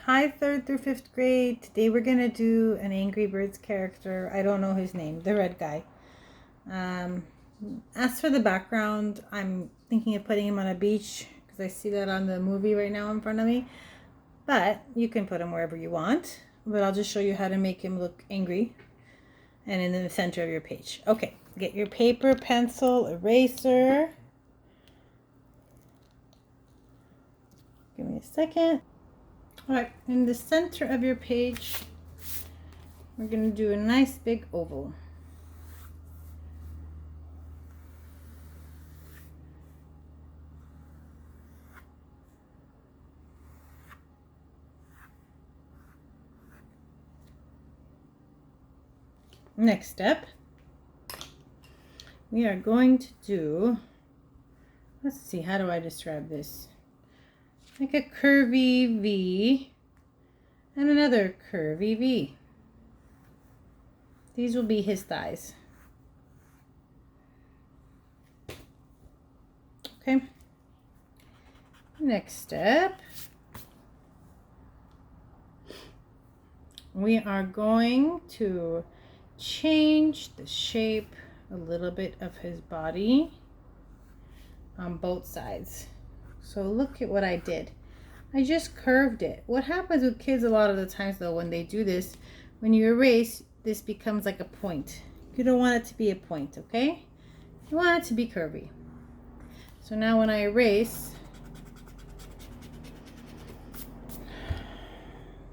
Hi, 3rd through 5th grade. Today we're going to do an Angry Birds character. I don't know his name, the red guy. As for the background, I'm thinking of putting him on a beach because I see that on the movie right now in front of me. But you can put him wherever you want. But I'll just show you how to make him look angry and in the center of your page. Okay, get your paper, pencil, eraser. Give me a second. All right, in the center of your page, we're going to do a nice big oval. Next step, we are going to do, let's see, how do I describe this? Like a curvy V and another curvy V. These will be his thighs. Okay. Next step, we are going to change the shape a little bit of his body on both sides. So look at what I did. I just curved it. What happens with kids a lot of the times though when they do this, when you erase, this becomes like a point. You don't want it to be a point, okay? You want it to be curvy. So now when I erase,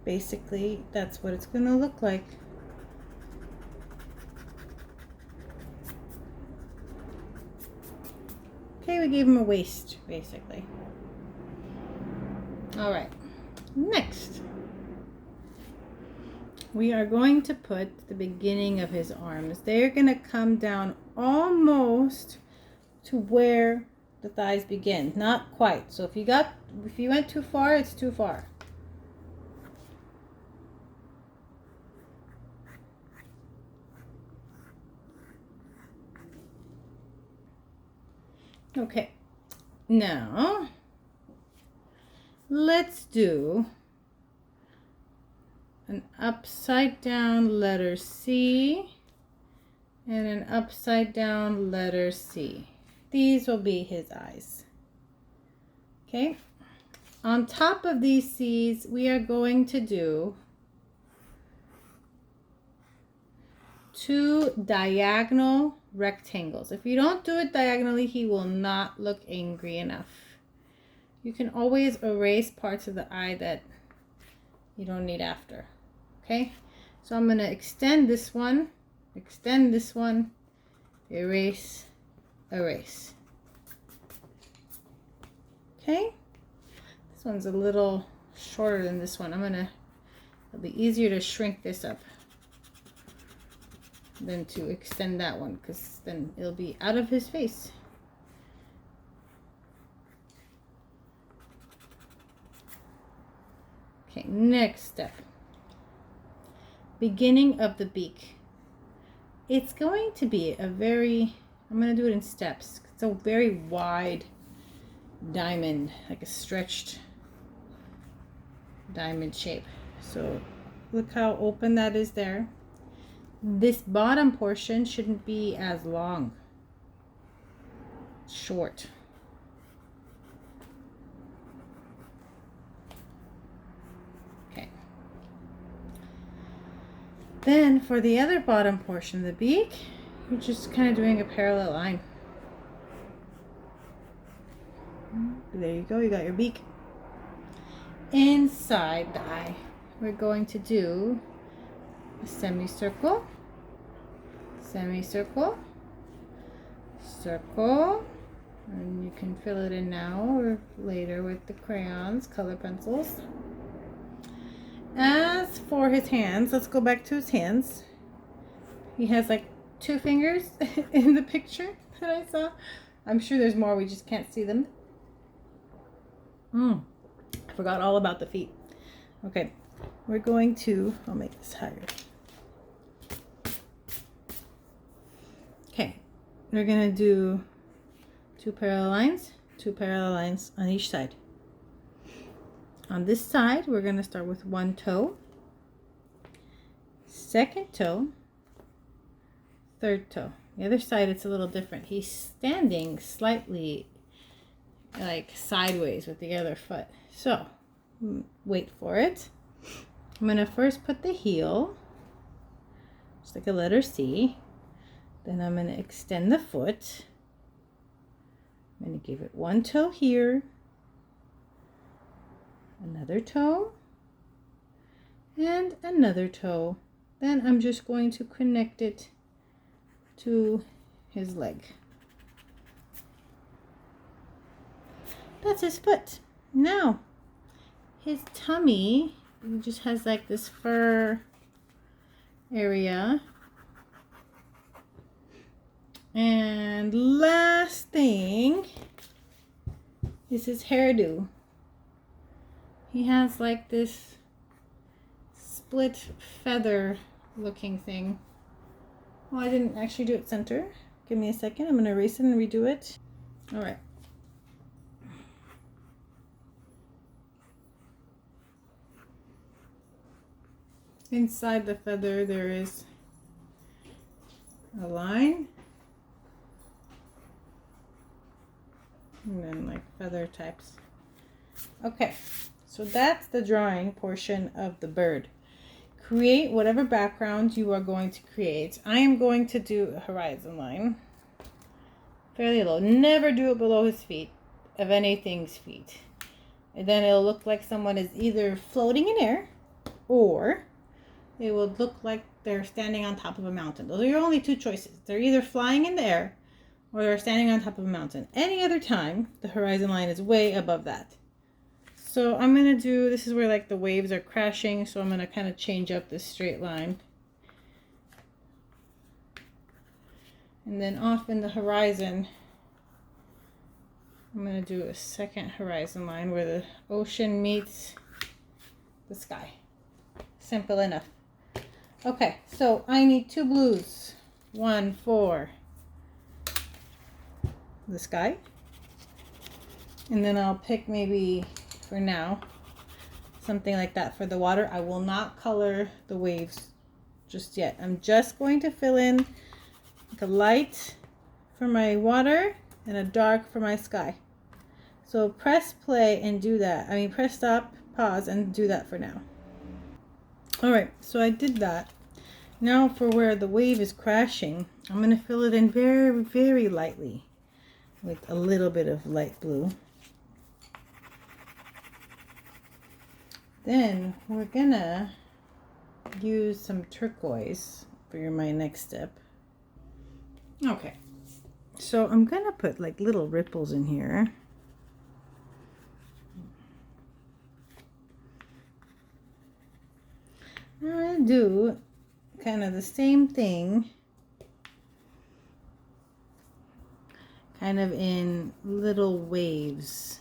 basically that's what it's going to look like. Okay, we gave him a waist, basically. All right, next, we are going to put the beginning of his arms. They're going to come down almost to where the thighs begin. Not quite. So if you went too far, it's too far. Okay, now let's do an upside down letter C and an upside down letter C. These will be his eyes. Okay, on top of these C's, we are going to do two diagonal rectangles. If you don't do it diagonally, he will not look angry enough. You can always erase parts of the eye that you don't need after. Okay, so I'm going to extend this one, erase, erase. Okay, this one's a little shorter than this one. It'll be easier to shrink this up than to extend that one because then it'll be out of his face. Okay, next step. Beginning of the beak. It's going to be I'm going to do it in steps. It's a very wide diamond, like a stretched diamond shape. So look how open that is there. This bottom portion shouldn't be as long. Short. Okay. Then for the other bottom portion of the beak, you're just kind of doing a parallel line. There you go, you got your beak. Inside the eye, we're going to do a semicircle, semicircle, circle, and you can fill it in now or later with the crayons, color pencils. As for his hands, let's go back to his hands. He has like 2 fingers in the picture that I saw. I'm sure there's more, we just can't see them. I forgot all about the feet. Okay, we're going to, I'll make this higher. Okay, we're going to do 2 parallel lines on each side. On this side, we're going to start with one toe, second toe, third toe. The other side, it's a little different. He's standing slightly like sideways with the other foot. So, wait for it. I'm going to first put the heel, just like a letter C. Then I'm going to extend the foot. I'm going to give it one toe here, another toe, and another toe. Then I'm just going to connect it to his leg. That's his foot. Now, his tummy just has like this fur area. And last thing is his hairdo. He has like this split feather looking thing. Oh, I didn't actually do it center. Give me a second. I'm going to erase it and redo it. All right. Inside the feather there is a line. And then like feather types. Okay, so that's the drawing portion of the bird. Create whatever background you are going to create. I am going to do a horizon line. Fairly low. Never do it below his feet, of anything's feet. And then it'll look like someone is either floating in air or it will look like they're standing on top of a mountain. Those are your only two choices. They're either flying in the air or they're standing on top of a mountain. Any other time, the horizon line is way above that. So I'm going to do, this is where like the waves are crashing, so I'm going to kind of change up this straight line. And then off in the horizon, I'm going to do a second horizon line where the ocean meets the sky. Simple enough. Okay, so I need two blues. One for the sky. And then I'll pick maybe, for now, something like that for the water. I will not color the waves just yet. I'm just going to fill in like a light for my water and a dark for my sky. So press play and do that. I mean, press stop, pause, and do that for now. All right, so I did that. Now for where the wave is crashing, I'm going to fill it in very, very lightly with a little bit of light blue. Then we're going to use some turquoise for my next step. Okay, so I'm going to put like little ripples in here. I'm going to do kind of the same thing, kind of in little waves.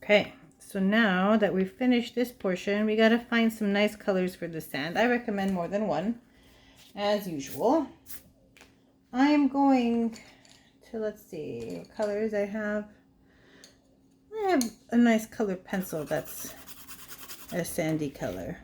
Okay, so now that we've finished this portion, we got to find some nice colors for the sand. I recommend more than one, as usual. I am going to, let's see, what colors I have. I have a nice colored pencil that's a sandy color.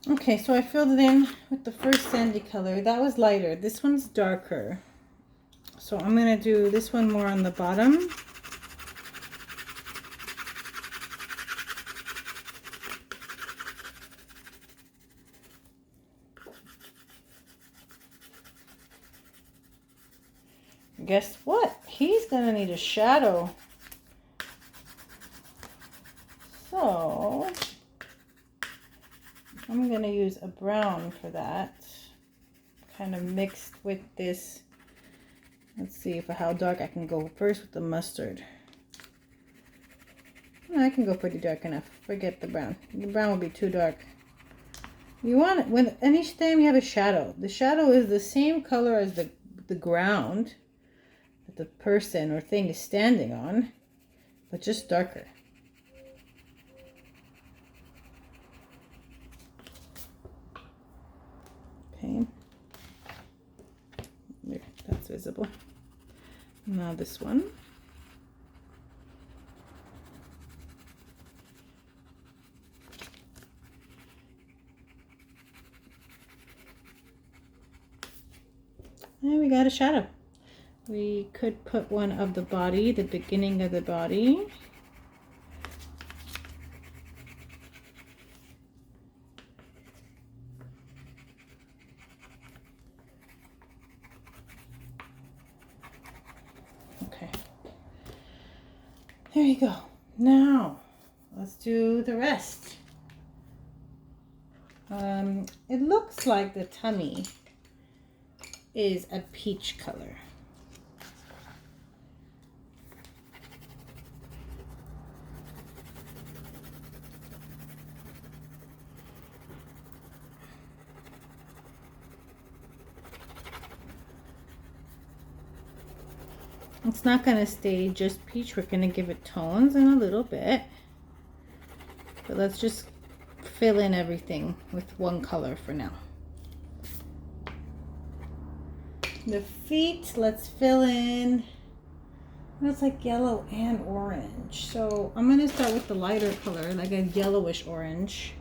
Okay, so I filled it in with the first sandy color. That was lighter. This one's darker. So I'm going to do this one more on the bottom. Guess what? He's going to need a shadow. So I'm going to use a brown for that. Kind of mixed with this. Let's see how dark I can go first with the mustard. I can go pretty dark enough. Forget the brown. The brown will be too dark. You want it when each time you have a shadow. The shadow is the same color as the ground that the person or thing is standing on, but just darker. Okay. There, that's visible. Now this one. And we got a shadow. We could put one of the body, the beginning of the body. Okay. There you go. Now, let's do the rest. It looks like the tummy is a peach color. It's not going to stay just peach. We're going to give it tones in a little bit. But let's just fill in everything with one color for now. The feet, let's fill in. It's like yellow and orange. So I'm going to start with the lighter color, like a yellowish orange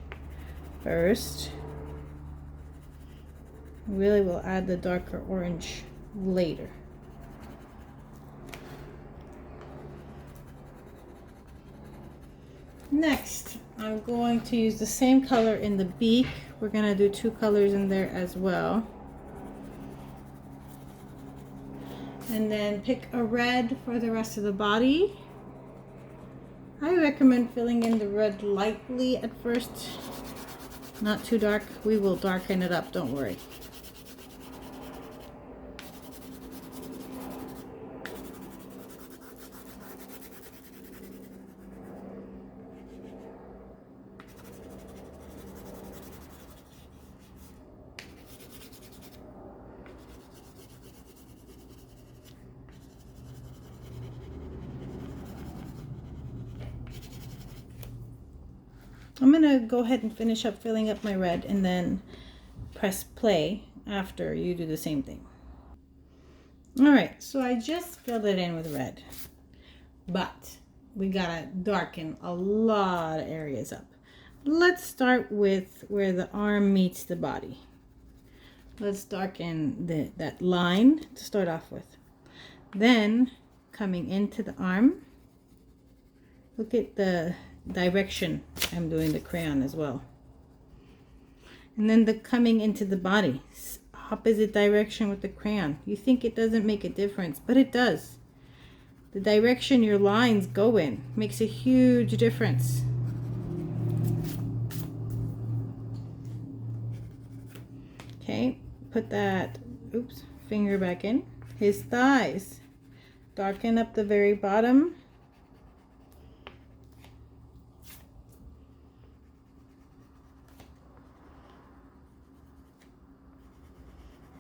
first. Really will add the darker orange later. Next, I'm going to use the same color in the beak. We're going to do two colors in there as well. And then pick a red for the rest of the body. I recommend filling in the red lightly at first. Not too dark. We will darken it up, don't worry. I'm gonna go ahead and finish up filling up my red and then press play after you do the same thing. All right, so I just filled it in with red, but we gotta darken a lot of areas up. Let's start with where the arm meets the body. Let's darken that line to start off with. Then coming into the arm, look at the direction I'm doing the crayon as well. And then the coming into the body, opposite direction with the crayon. You think it doesn't make a difference, but it does. The direction your lines go in makes a huge difference. Okay, put that, finger back in. His thighs. Darken up the very bottom.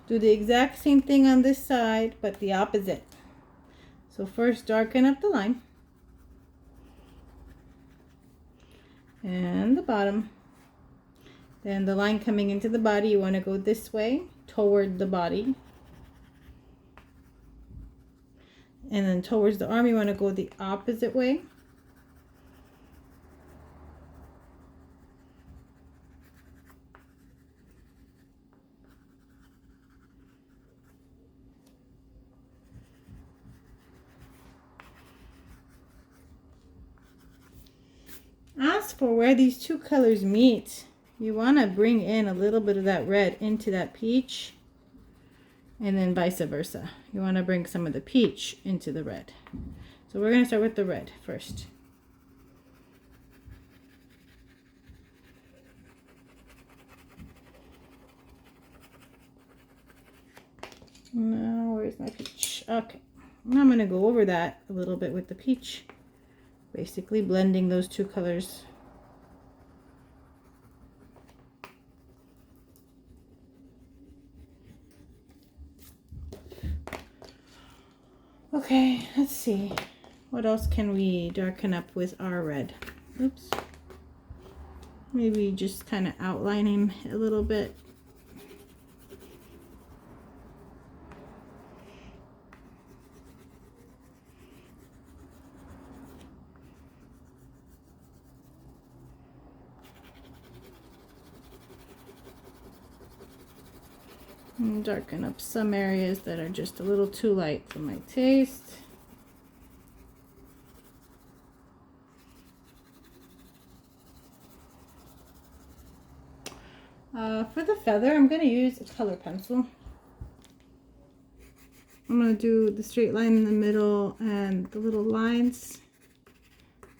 Do the exact same thing on this side, but the opposite. So first darken up the line. And the bottom. Then the line coming into the body, you want to go this way, toward the body. And then towards the arm, you want to go the opposite way. As for where these two colors meet, you want to bring in a little bit of that red into that peach, and then vice versa. You want to bring some of the peach into the red. So we're going to start with the red first. Now, where's my peach? Okay, now I'm going to go over that a little bit with the peach. Basically blending those two colors. Okay, let's see. What else can we darken up with our red? Oops. Maybe just kind of outline him a little bit. And darken up some areas that are just a little too light for my taste. For the feather, I'm going to use a color pencil. I'm going to do the straight line in the middle and the little lines.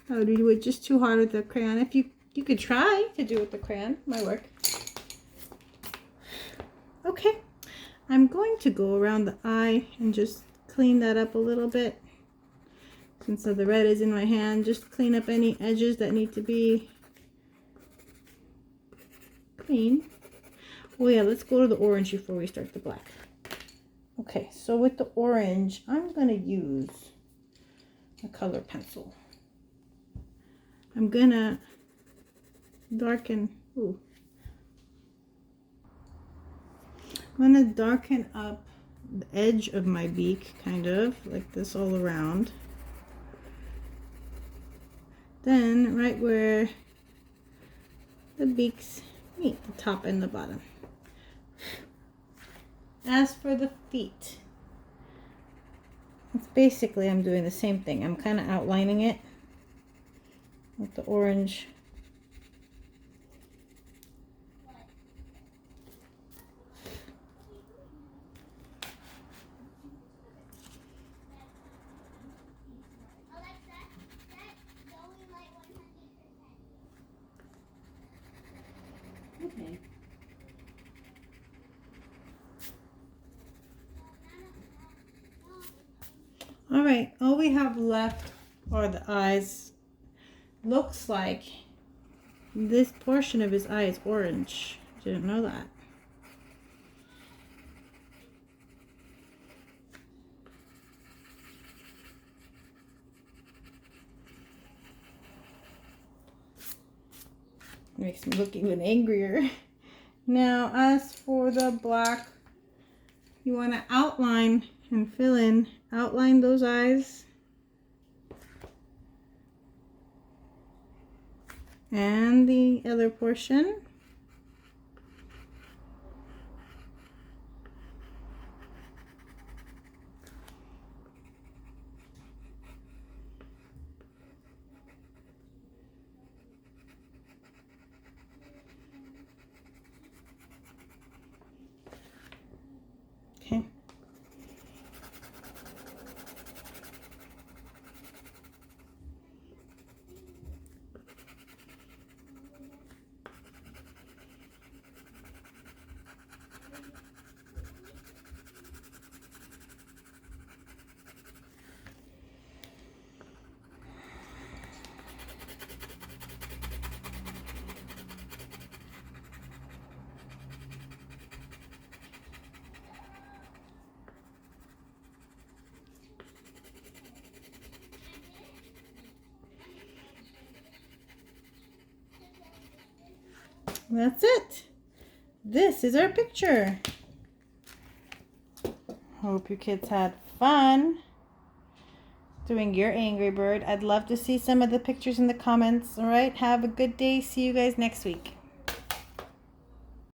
I would do it just too hard with the crayon. If you could try to do it with the crayon, might work. Okay, I'm going to go around the eye and just clean that up a little bit. Since the red is in my hand, just clean up any edges that need to be clean. Oh yeah, let's go to the orange before we start the black. Okay, so with the orange, I'm going to use a color pencil. I'm going to darken, I'm going to darken up the edge of my beak, kind of, like this all around. Then, right where the beaks meet, the top and the bottom. As for the feet, it's basically, I'm doing the same thing. I'm kind of outlining it with the orange. Okay. All right, all we have left are the eyes. Looks like this portion of his eye is orange. Didn't know that. Makes me look even angrier. Now, as for the black, you want to outline and fill in. Outline those eyes. And the other portion. Okay. That's it. This is our picture. Hope you kids had fun doing your Angry Bird. I'd love to see some of the pictures in the comments. All right, have a good day. See you guys next week.